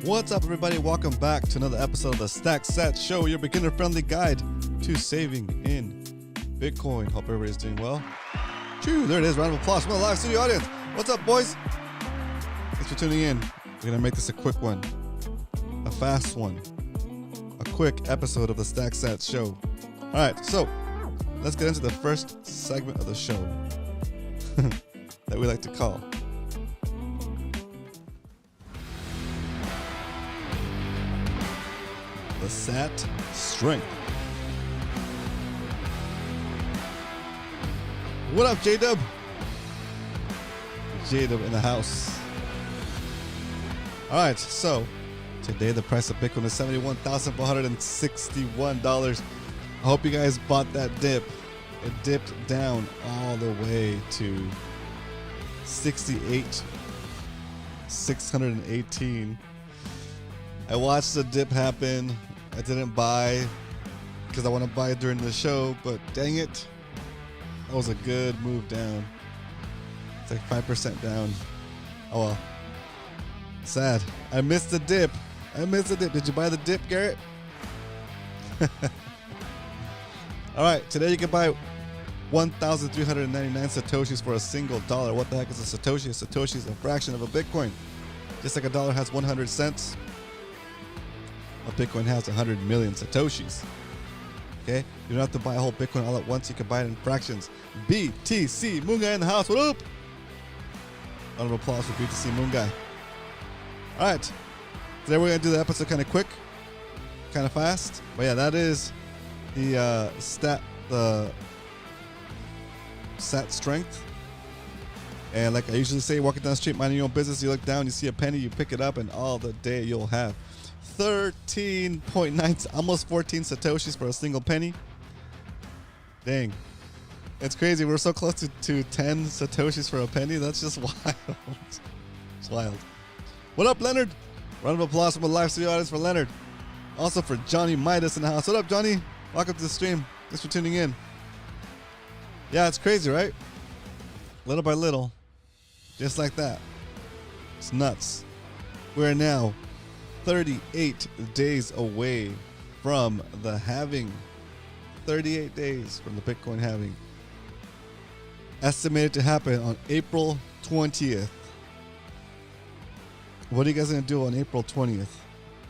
What's up, everybody? Welcome back to another episode of the SATS Show, your beginner-friendly guide to saving in Bitcoin. Hope everybody's doing well. Choo, there it is. Round of applause from the live studio audience. What's up, boys? Thanks for tuning in. We're going to make this a quick one, a fast one, a quick episode of the SATS Show. All right, so let's get into the first segment of the show that we like to call the SAT Strength. What up, J-Dub? J-Dub in the house. All right, so today the price of Bitcoin is $71,461. I hope you guys bought that dip. It dipped down all the way to 68,618. I watched the dip happen. I didn't buy because I want to buy it during the show, but dang it, that was a good move down. It's like 5% down. Oh well. Sad. I missed the dip. Did you buy the dip, Garrett? All right, today you can buy 1,399 Satoshis for a single dollar. What the heck is a Satoshi? A Satoshi is a fraction of a Bitcoin. Just like a dollar has 100 cents, a Bitcoin has 100 million Satoshis. Okay? You don't have to buy a whole Bitcoin all at once. You can buy it in fractions. BTC Moonguy in the house. What up? Round of applause for BTC Moonguy. All right. Today we're going to do the episode kind of quick, kind of fast. But yeah, that is the SAT strength. And like I usually say, walking down the street, minding your own business, you look down, you see a penny, you pick it up, and all the day you'll have 13.9, almost 14 Satoshis for a single penny. Dang. It's crazy. We're so close to 10 Satoshis for a penny. That's just wild. It's wild. What up, Leonard? Round of applause from the live studio audience for Leonard. Also for Johnny Midas in the house. What up, Johnny? Welcome to the stream. Thanks for tuning in. Yeah, it's crazy, right? Little by little. Just like that. It's nuts. We're now 38 days away from the halving. 38 days from the Bitcoin halving. Estimated to happen on April 20th. What are you guys going to do on April 20th?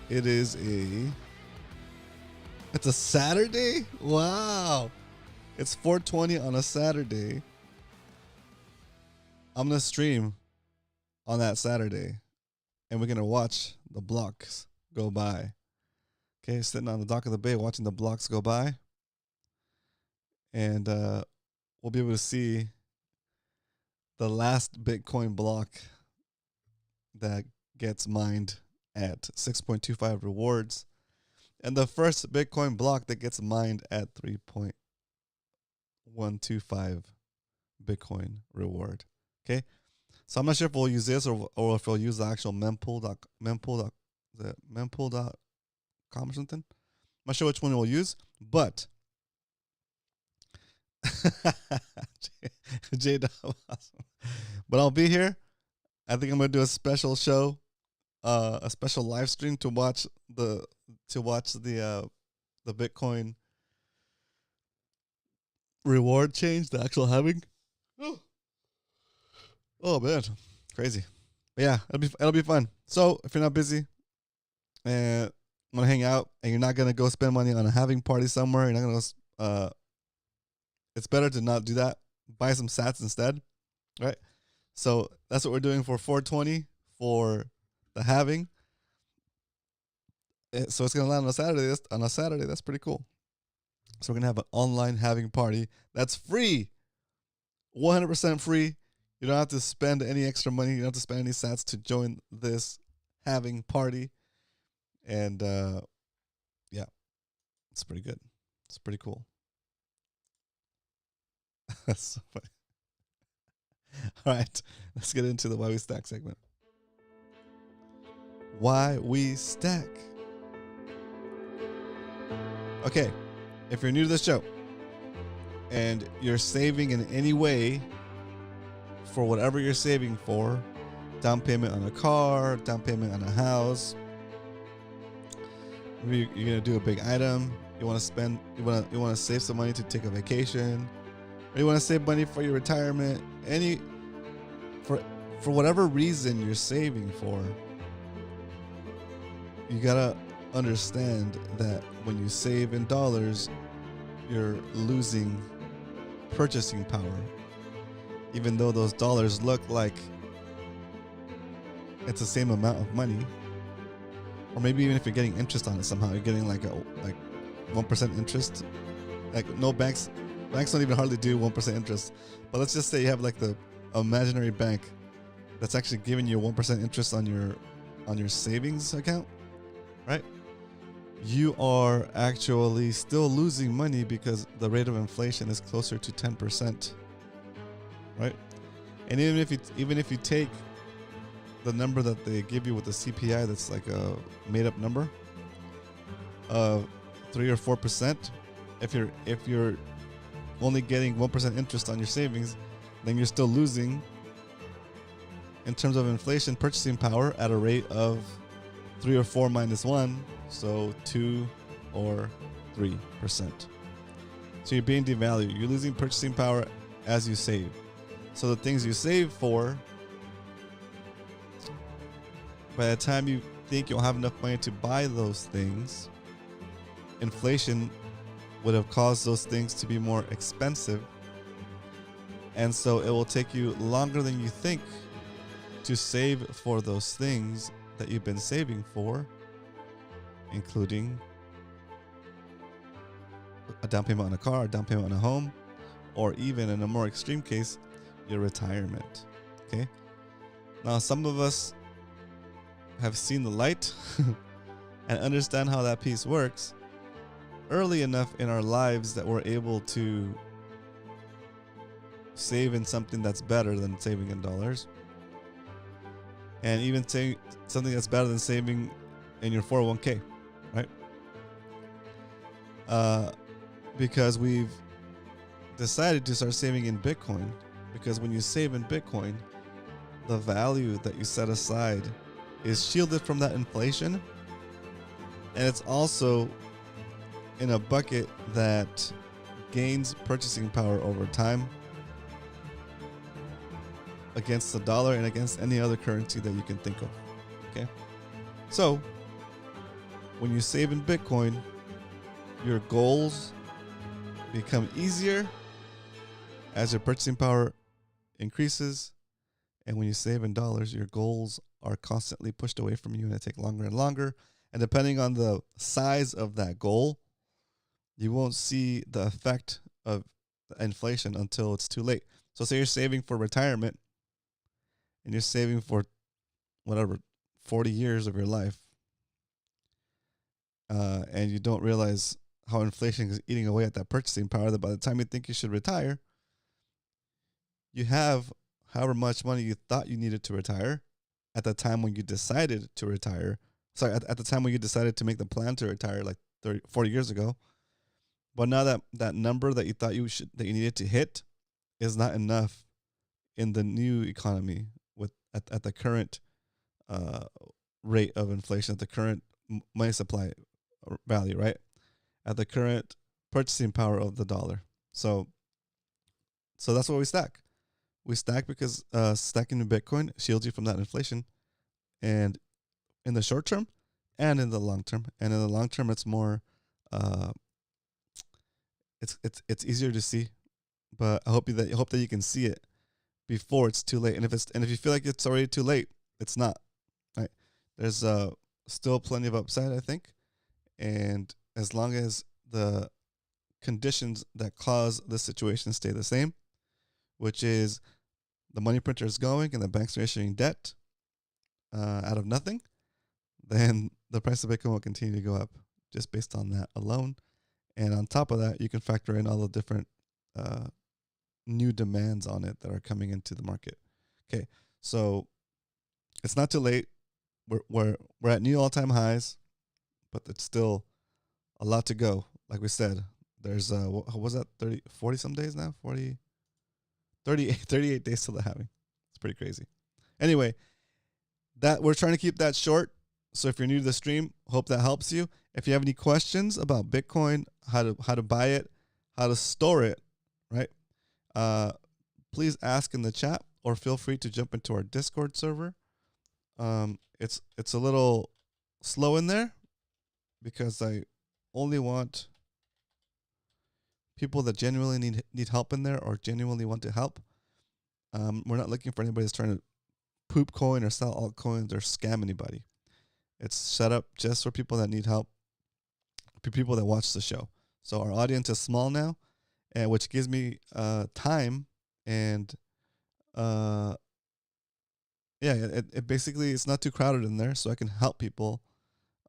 It's a Saturday? Wow. It's 4:20 on a Saturday. I'm going to stream on that Saturday. And we're going to watch the blocks go by. Okay, sitting on the dock of the bay watching the blocks go by. And we'll be able to see the last Bitcoin block that gets mined at 6.25 rewards. And the first Bitcoin block that gets mined at 3.125 Bitcoin reward. Okay? So I'm not sure if we'll use this or if we'll use the actual mempool.com or something. I'm not sure which one we'll use, but J-Dub, awesome. But I'll be here. I think I'm gonna do a special show, a special live stream to watch the Bitcoin reward change, the actual halving. Oh man, crazy. But yeah, it'll be fun. So if you're not busy and want to hang out and you're not gonna go spend money on a halving party somewhere, you're not gonna it's better to not do that. Buy some SATs instead, right? So that's what we're doing for 420 for the halving. So it's gonna land on a Saturday. That's pretty cool. So we're gonna have an online halving party that's free, 100% free. You don't have to spend any extra money. You don't have to spend any SATs to join this halving party. And yeah, it's pretty good. It's pretty cool. That's so funny. All right, let's get into the Why We Stack segment. Why we stack. Okay, if you're new to this show and you're saving in any way for whatever you're saving for, down payment on a car, down payment on a house, Maybe you're gonna do a big item. You want to spend. You want to save some money to take a vacation, or you want to save money for your retirement. For for whatever reason you're saving for, you gotta understand that when you save in dollars, you're losing purchasing power. Even though those dollars look like it's the same amount of money, or maybe even if you're getting interest on it somehow, you're getting like 1% interest. Like no banks don't even hardly do 1% interest. But let's just say you have like the imaginary bank that's actually giving you 1% interest on your savings account, right? You are actually still losing money because the rate of inflation is closer to 10%, right? And even if you take the number that they give you with the CPI, that's like a made up number of 3 or 4%. If you're only getting 1% interest on your savings, then you're still losing in terms of inflation purchasing power at a rate of 3 or 4 minus 1, so 2 or 3%. So you're being devalued. You're losing purchasing power as you save. So the things you save for, by the time you think you'll have enough money to buy those things, inflation would have caused those things to be more expensive. And so it will take you longer than you think to save for those things that you've been saving for, including a down payment on a car, a down payment on a home, or even in a more extreme case, your retirement. Okay? Now, some of us have seen the light and understand how that piece works early enough in our lives that we're able to save in something that's better than saving in dollars. And even say something that's better than saving in your 401k, right? Because we've decided to start saving in Bitcoin, because when you save in Bitcoin, the value that you set aside is shielded from that inflation, and it's also in a bucket that gains purchasing power over time against the dollar and against any other currency that you can think of. Okay? So, when you save in Bitcoin, your goals become easier as your purchasing power increases. And when you save in dollars, your goals are constantly pushed away from you and they take longer and longer. And depending on the size of that goal, you won't see the effect of inflation until it's too late. So say you're saving for retirement and you're saving for whatever, 40 years of your life, and you don't realize how inflation is eating away at that purchasing power, that by the time you think you should retire, you have however much money you thought you needed to retire at the time when you decided to retire. Sorry, at the time when you decided to make the plan to retire like 40 years ago. But now that number that you thought that you needed to hit is not enough in the new economy with at the current rate of inflation, at the current money supply value, right? At the current purchasing power of the dollar. So that's what we stack. We stack because stacking in Bitcoin shields you from that inflation, and in the short term and in the long term. And in the long term, it's more, it's easier to see. But I hope that you can see it before it's too late. And if you feel like it's already too late, it's not. Right? There's still plenty of upside, I think, and as long as the conditions that cause this situation stay the same, which is the money printer is going and the banks are issuing debt out of nothing, then the price of Bitcoin will continue to go up just based on that alone. And on top of that, you can factor in all the different new demands on it that are coming into the market. Okay, so it's not too late. We're at new all-time highs, but it's still a lot to go. Like we said, there's what was that, 40 some days now? 38 days till the halving. It's pretty crazy. Anyway, that we're trying to keep that short. So if you're new to the stream, hope that helps you. If you have any questions about Bitcoin, how to buy it, how to store it, right? Please ask in the chat, or feel free to jump into our Discord server. It's a little slow in there because I only want people that genuinely need help in there, or genuinely want to help. We're not looking for anybody that's trying to poop coin or sell altcoins or scam anybody. It's set up just for people that need help, people that watch the show. So our audience is small now, and which gives me time, and it basically, it's not too crowded in there, so I can help people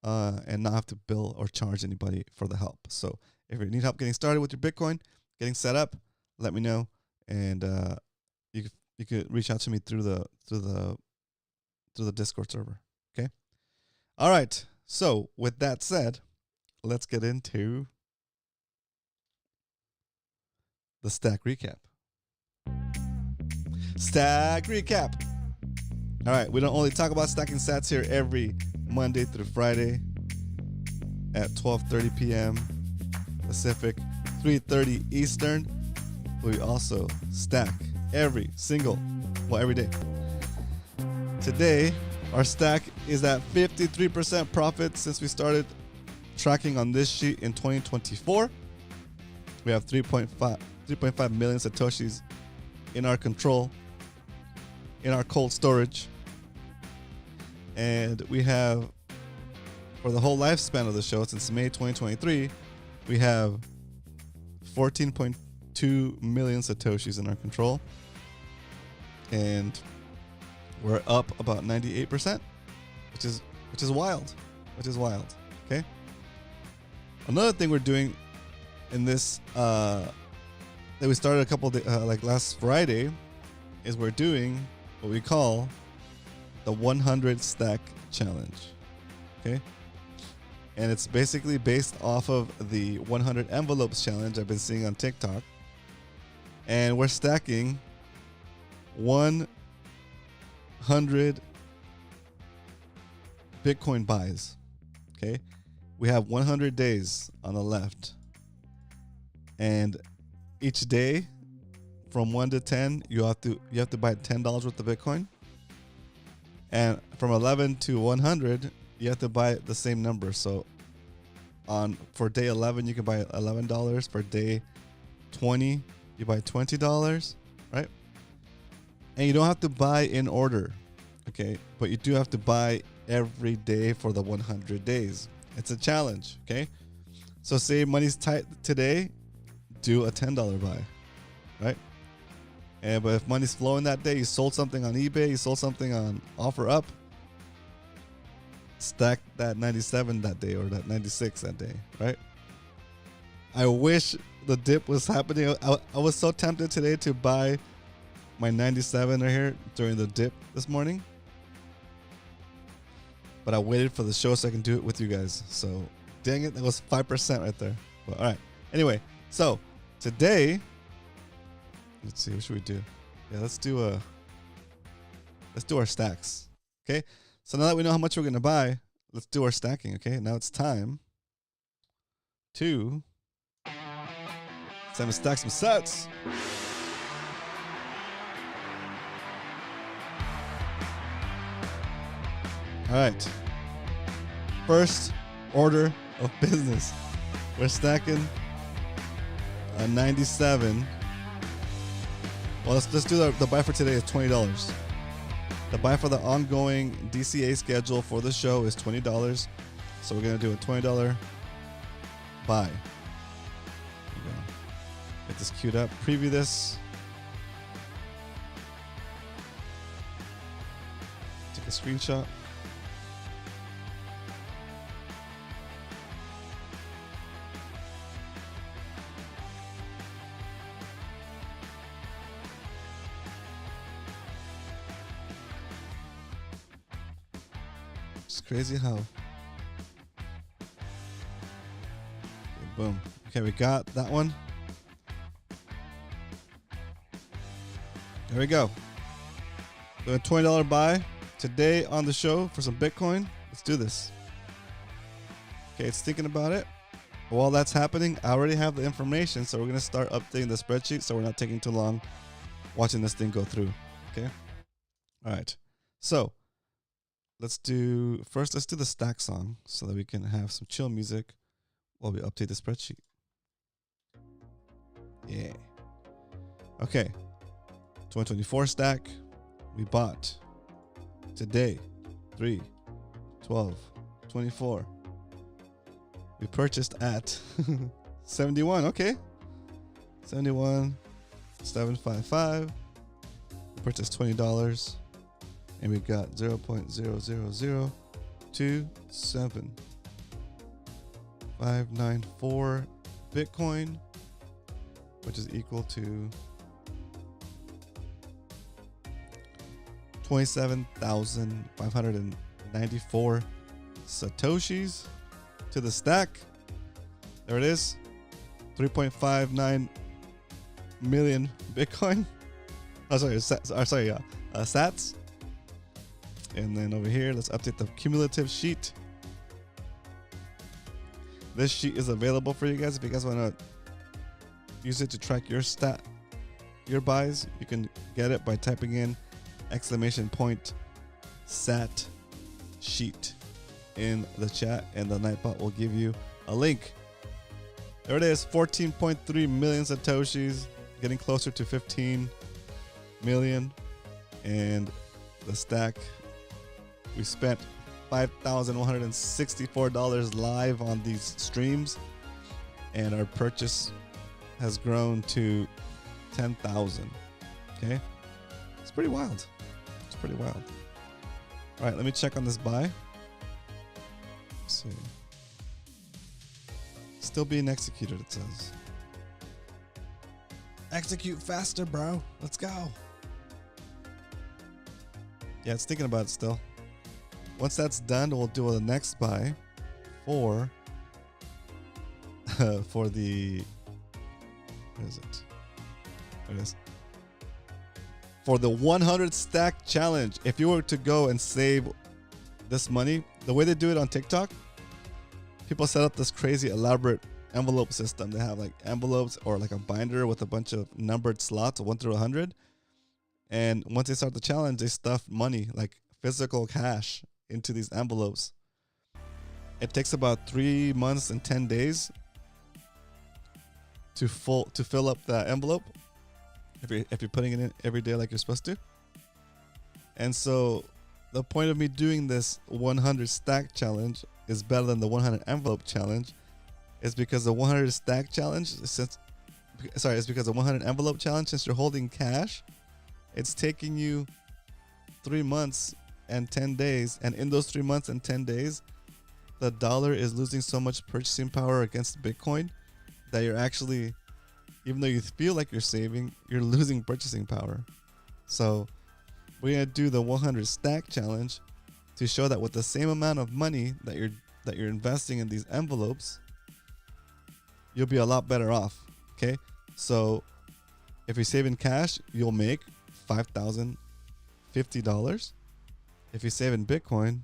and not have to bill or charge anybody for the help. So if you need help getting started with your Bitcoin, getting set up, let me know, and you could reach out to me through the Discord server. Okay. All right. So with that said, let's get into the stack recap. Stack recap. All right. We don't only talk about stacking sats here every Monday through Friday at 12:30 p.m. Pacific, 3:30 Eastern. We also stack every day. Today, our stack is at 53% profit since we started tracking on this sheet in 2024. We have 3.5 million Satoshis in our control, in our cold storage. And we have, for the whole lifespan of the show, since May 2023, we have 14.2 million Satoshis in our control. And we're up about 98%, which is wild. Okay. Another thing we're doing in this that we started a couple days, like last Friday, is we're doing what we call the 100 stack challenge. Okay. And it's basically based off of the 100 envelopes challenge I've been seeing on TikTok. And we're stacking 100 Bitcoin buys. Okay. We have 100 days on the left. And each day from 1 to 10, you have to buy $10 worth of Bitcoin. And from 11 to 100, you have to buy the same number. So for day 11, you can buy $11. For day 20, you buy $20, right? And you don't have to buy in order, okay? But you do have to buy every day for the 100 days. It's a challenge, okay? So say money's tight today, do a $10 buy, right? But if money's flowing that day, you sold something on eBay, you sold something on OfferUp, stack that 97 that day, or that 96 that day, right? I wish the dip was happening. I was so tempted today to buy my 97 right here during the dip this morning, but I waited for the show so I can do it with you guys. So dang it, that was 5% right there. But all right. Anyway, so today, let's see, what should we do? Yeah, let's do our stacks. Okay. So now that we know how much we're gonna buy, let's do our stacking. Okay. Now it's time to stack some sats. All right. First order of business. We're stacking a 97. Well, let's do the buy for today is $20. The buy for the ongoing DCA schedule for the show is $20. So we're going to do a $20 buy. There we go. Get this queued up. Preview this. Take a screenshot. It's crazy how. Okay, boom. Okay, we got that one. There we go. So a $20 buy today on the show for some Bitcoin. Let's do this. Okay, it's thinking about it. While that's happening, I already have the information, so we're going to start updating the spreadsheet so we're not taking too long watching this thing go through. Okay? All right. So, let's do the stack song so that we can have some chill music while we update the spreadsheet. Yeah. Okay. 2024 stack. We bought today 3, 12, 24. We purchased at 71. Okay. 71, 755. We purchased $20. And we got 0.00027594 Bitcoin, which is equal to 27,594 Satoshis to the stack. There it is. 3.59 million Bitcoin. SATS. And then over here, let's update the cumulative sheet. This sheet is available for you guys. If you guys want to use it to track your buys, you can get it by typing in !SAT sheet in the chat, and the Nightbot will give you a link. There it is, 14.3 million Satoshis, getting closer to 15 million. And the stack, we spent $5,164 live on these streams, and our purchase has grown to 10,000. Okay, it's pretty wild. It's pretty wild. All right, let me check on this buy. Let's see. Still being executed, it says. Execute faster, bro. Let's go. Yeah, it's thinking about it still. Once that's done, we'll do the next buy for for the, what is it? There it is. For the 100 stack challenge. If you were to go and save this money, the way they do it on TikTok, people set up this crazy elaborate envelope system. They have like envelopes or like a binder with a bunch of numbered slots, 1 through 100. And once they start the challenge, they stuff money, like physical cash, into these envelopes. It takes about 3 months and 10 days to fill up that envelope if you're putting it in every day like you're supposed to. And so the point of me doing this 100 stack challenge is better than the 100 envelope challenge, is because the 100 stack challenge, it's because the 100 envelope challenge, since you're holding cash, it's taking you 3 months and 10 days. And in those 3 months and 10 days, the dollar is losing so much purchasing power against Bitcoin that you're actually, even though you feel like you're saving, you're losing purchasing power. So we're going to do the 100 stack challenge to show that with the same amount of money that you're investing in these envelopes, you'll be a lot better off. Okay? So if you save in cash, you'll make $5,050. If you save in Bitcoin,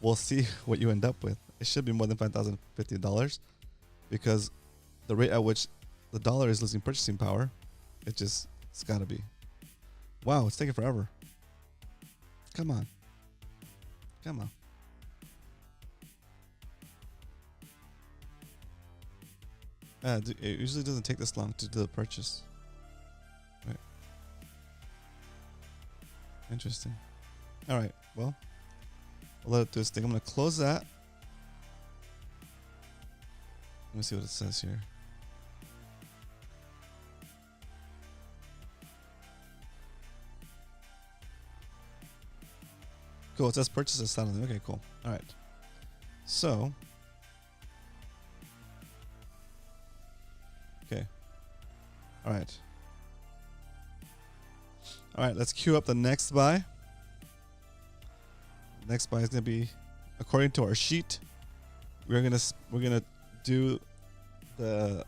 we'll see what you end up with. It should be more than $5,050 because the rate at which the dollar is losing purchasing power, it's got to be. Wow, it's taking forever. Come on. Come on. It usually doesn't take this long to do the purchase. Right. Interesting. All right. Well, I'll let it do its thing. I'm going to close that. Let me see what it says here. Cool. It says purchases suddenly. Okay, cool. All right. So, okay. All right. All right. Let's queue up the next buy. Next buy is going to be, according to our sheet, we're gonna do the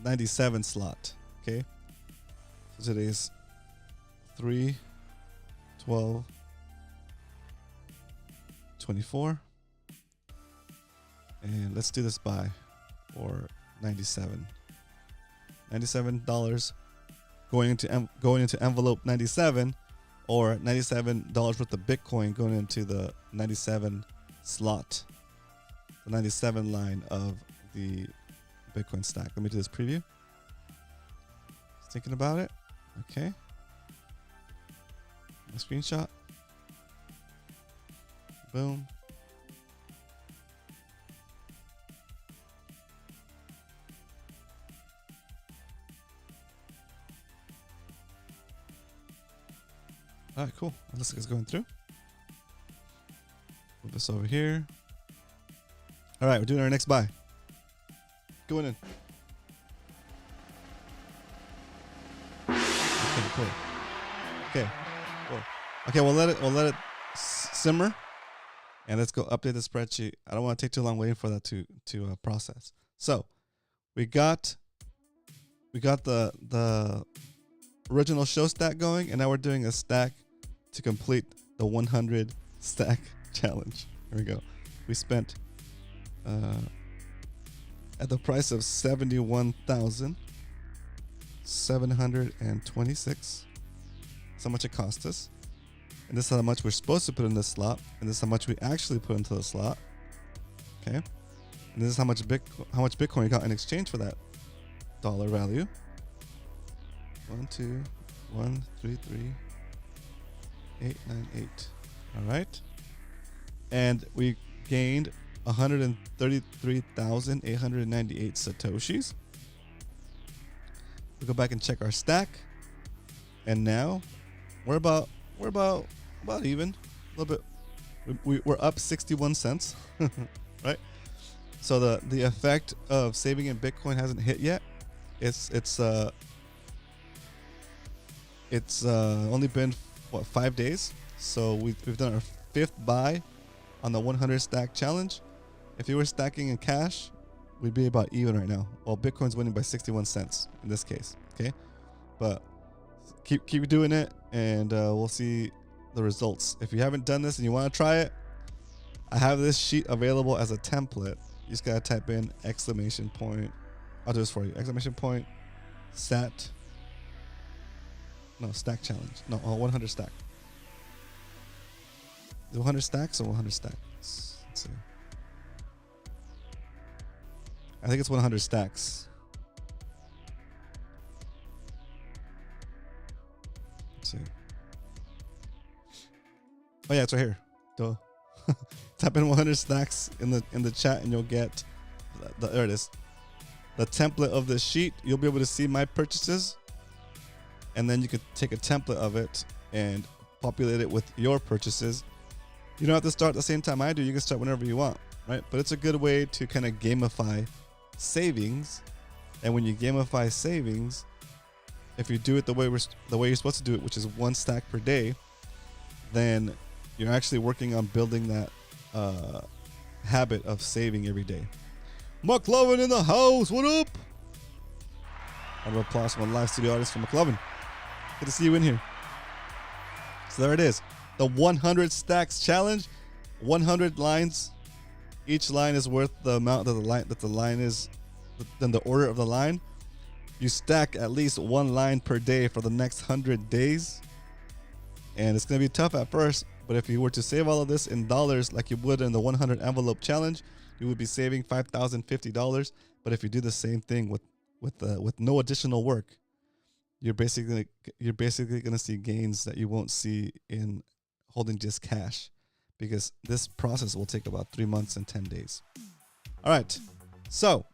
97 slot. Okay. So today's 3, 12, 24. And let's do this buy for 97. $97 going into envelope 97, or $97 worth of Bitcoin going into the 97 slot, the 97 line of the Bitcoin stack. Let me do this preview. Just thinking about it. Okay. My screenshot. Boom. All right, cool. It looks like it's going through. Move this over here. All right, we're doing our next buy. Going in. Okay, cool. Okay, cool. Okay, we'll let it simmer, and let's go update the spreadsheet. I don't want to take too long waiting for that to process. So, we got the original show stack going, and now we're doing a stack to complete the 100 stack challenge. Here we go. We spent at the price of 71,726. That's how much it cost us. And this is how much we're supposed to put in this slot, and this is how much we actually put into the slot. Okay. And this is how much Bitcoin we got in exchange for that dollar value. 1, 2, 1, 3, 3, 8, 9, 8. All right. And we gained 133,898 Satoshis. We go back and check our stack. And now we're about even. A little bit. We're up 61 cents. Right? So the effect of saving in Bitcoin hasn't hit yet. It's only been 5 days. So we've done our 5th buy on the 100 stack challenge. If you were stacking in cash, we'd be about even right now. Well, Bitcoin's winning by 61 cents in this case. Okay, but keep doing it, and we'll see the results. If you haven't done this and you want to try it, I have this sheet available as a template. You just gotta type in exclamation point. I'll do this for you. Exclamation point SAT. No, stack challenge. No, 100 stack. Is it 100 stacks or 100 stacks? Let's see. I think it's 100 stacks. Let's see. Oh yeah, it's right here. Duh. Type in 100 stacks in the chat, and you'll get there it is. The template of the sheet. You'll be able to see my purchases, and then you could take a template of it and populate it with your purchases. You don't have to start at the same time I do. You can start whenever you want, right? But it's a good way to kind of gamify savings. And when you gamify savings, if you do it the way you're supposed to do it, which is 1 stack per day, then you're actually working on building that habit of saving every day. McLovin in the house. What up? Round of applause from a live studio audience for McLovin. Good to see you in here. So there it is. The 100 stacks challenge. 100 lines. Each line is worth the amount that the line is, then the order of the line. You stack at least 1 line per day for the next 100 days. And it's going to be tough at first, but if you were to save all of this in dollars like you would in the 100 envelope challenge, you would be saving $5,050. But if you do the same thing with no additional work, you're basically going to see gains that you won't see in holding just cash, because this process will take about 3 months and 10 days. All right. So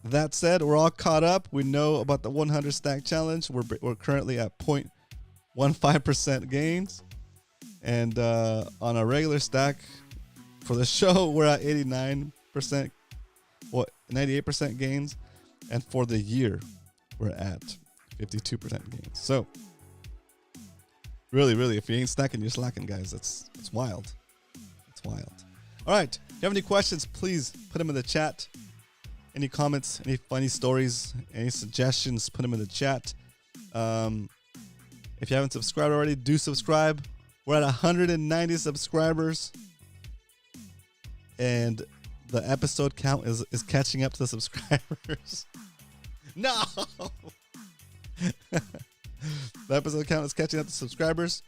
that said, we're all caught up. We know about the 100 stack challenge. We're currently at 0.15% gains. And on a regular stack for the show, we're at 89%, 98% gains. And for the year, we're at 52% gains. So really, if you ain't stacking, you're slacking, guys. It's wild. It's wild. All right. If you have any questions, please put them in the chat. Any comments, any funny stories, any suggestions, put them in the chat. If you haven't subscribed already, do subscribe. We're at 190 subscribers. and the episode count is catching up to the subscribers. No. The episode count is catching up to subscribers.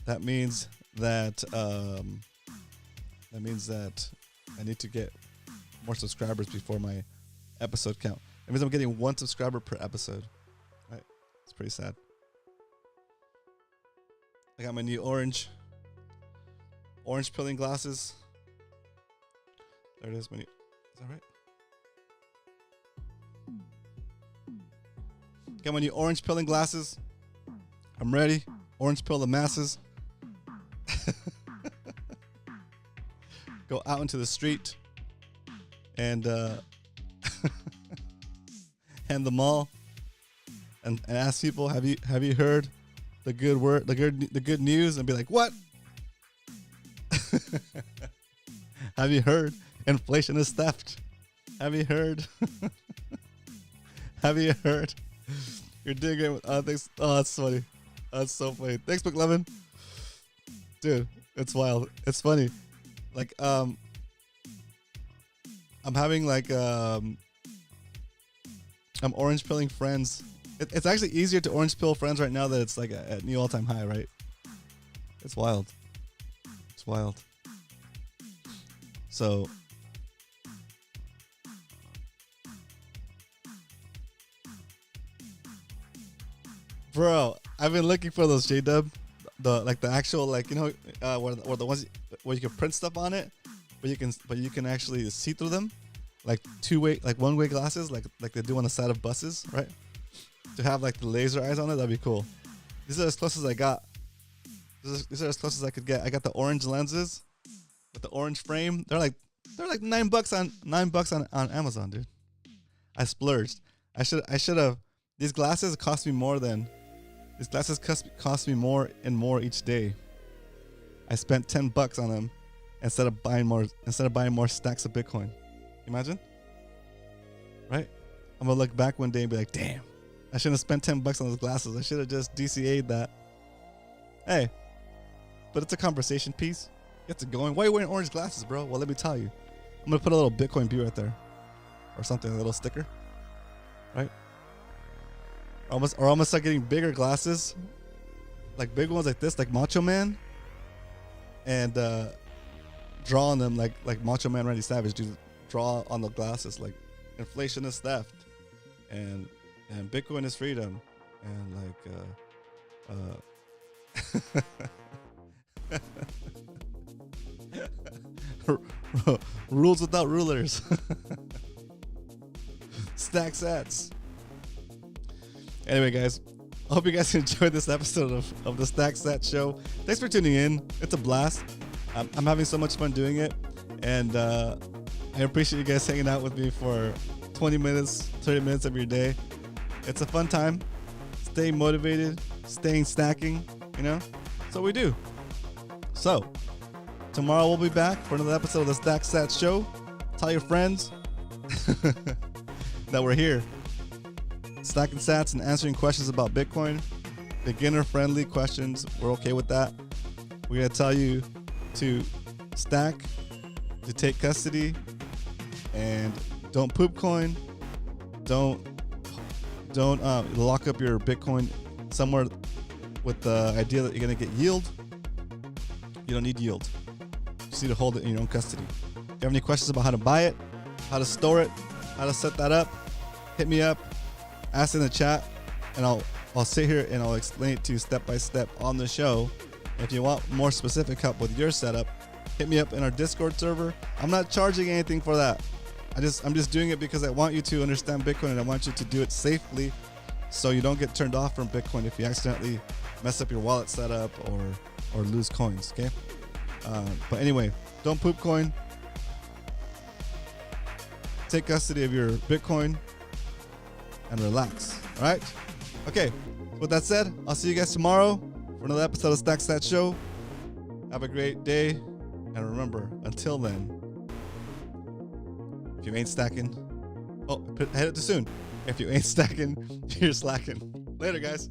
That means that I need to get more subscribers before my episode count. That means I'm getting 1 subscriber per episode. Right? It's pretty sad. I got my new orange pilling glasses. There it is. Is that right? Got my new orange pilling glasses. I'm ready. Orange pill the masses. Go out into the street and and the mall and ask people, have you heard the good word, the good news, and be like, what? Have you heard inflation is theft? Have you heard? Have you heard? You're doing great with other things. Oh, that's funny. That's so funny. Thanks, McLevin. Dude, it's wild. It's funny. Like, I'm having like, I'm orange pilling friends. It's actually easier to orange pill friends right now that it's like a new all-time high, right? It's wild. It's wild. So, bro, I've been looking for those J-Dub, the actual, like, you know, where the ones where you can print stuff on it, but you can actually see through them, like one-way glasses, like they do on the side of buses, right? To have like the laser eyes on it, that'd be cool. These are as close as I got. These are as close as I could get. I got the orange lenses with the orange frame. They're like $9 on Amazon, dude. I splurged. I should have. These glasses cost me more and more each day. I spent $10 on them instead of buying more stacks of Bitcoin. Imagine, right? I'm gonna look back one day and be like, damn, I shouldn't have spent $10 on those glasses. I should have just DCA'd that. Hey, but it's a conversation piece. Gets it going. Why are you wearing orange glasses, bro? Well, let me tell you. I'm gonna put a little Bitcoin B right there, or something, a little sticker, right? Or I'm gonna start getting bigger glasses, like big ones like this, like Macho Man, and draw on them like Macho Man Randy Savage. Do draw on the glasses like inflation is theft, and Bitcoin is freedom, and like rules without rulers. Stack SATS. Anyway, guys, I hope you guys enjoyed this episode of the Stack SATS show. Thanks for tuning in. It's a blast. I'm having so much fun doing it, and I appreciate you guys hanging out with me for 20 minutes, 30 minutes of your day. It's a fun time. Staying motivated, staying stacking, you know? That's what we do. So, tomorrow we'll be back for another episode of the Stack SATS show. Tell your friends that we're here. Stacking sats and answering questions about Bitcoin. Beginner-friendly questions. We're okay with that. We're going to tell you to stack, to take custody, and don't poop coin. Don't lock up your Bitcoin somewhere with the idea that you're going to get yield. You don't need yield. You just need to hold it in your own custody. If you have any questions about how to buy it, how to store it, how to set that up, hit me up, ask in the chat, and I'll sit here and I'll explain it to you step by step on the show. And if you want more specific help with your setup, hit me up in our Discord server. I'm not charging anything for that. I'm just doing it because I want you to understand Bitcoin, and I want you to do it safely so you don't get turned off from Bitcoin if you accidentally mess up your wallet setup or lose coins, okay? But anyway, don't poop coin. Take custody of your Bitcoin and relax, all right? Okay, with that said, I'll see you guys tomorrow for another episode of Stack SATS Show. Have a great day, and remember, until then, if you ain't stacking, head it too soon. If you ain't stacking, you're slacking. Later, guys.